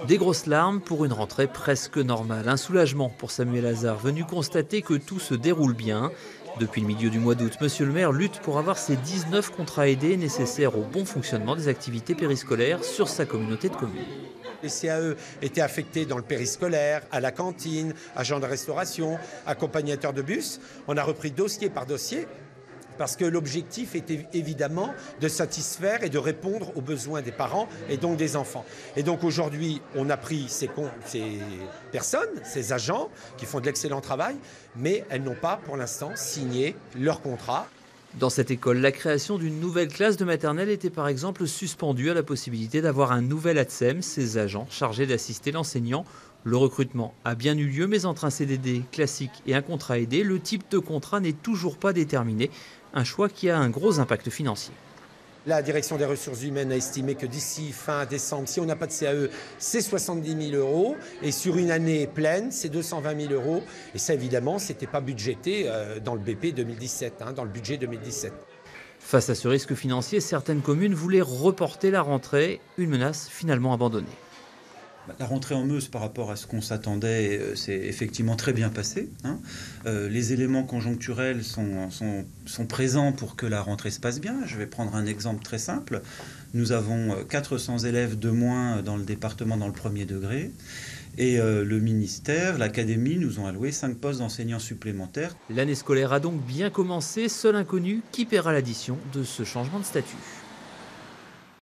Des grosses larmes pour une rentrée presque normale. Un soulagement pour Samuel Hazard, venu constater que tout se déroule bien. Depuis le milieu du mois d'août, Monsieur le maire lutte pour avoir ces 19 contrats aidés nécessaires au bon fonctionnement des activités périscolaires sur sa communauté de communes. Les CAE étaient affectés dans le périscolaire, à la cantine, agents de restauration, accompagnateurs de bus. On a repris dossier par dossier parce que l'objectif était évidemment de satisfaire et de répondre aux besoins des parents et donc des enfants. Et donc aujourd'hui, on a pris ces personnes, ces agents qui font de l'excellent travail, mais elles n'ont pas pour l'instant signé leur contrat. Dans cette école, la création d'une nouvelle classe de maternelle était par exemple suspendue à la possibilité d'avoir un nouvel ATSEM, ces agents chargés d'assister l'enseignant. Le recrutement a bien eu lieu, mais entre un CDD classique et un contrat aidé, le type de contrat n'est toujours pas déterminé. Un choix qui a un gros impact financier. La direction des ressources humaines a estimé que d'ici fin décembre, si on n'a pas de CAE, c'est 70 000 €. Et sur une année pleine, c'est 220 000 €. Et ça, évidemment, ce n'était pas budgété dans le BP 2017, dans le budget 2017. Face à ce risque financier, certaines communes voulaient reporter la rentrée, une menace finalement abandonnée. La rentrée en Meuse, par rapport à ce qu'on s'attendait, c'est effectivement très bien passé. Les éléments conjoncturels sont présents pour que la rentrée se passe bien. Je vais prendre un exemple très simple. Nous avons 400 élèves de moins dans le département dans le premier degré. Et le ministère, l'académie nous ont alloué 5 postes d'enseignants supplémentaires. L'année scolaire a donc bien commencé. Seul inconnu, qui paiera l'addition de ce changement de statut ?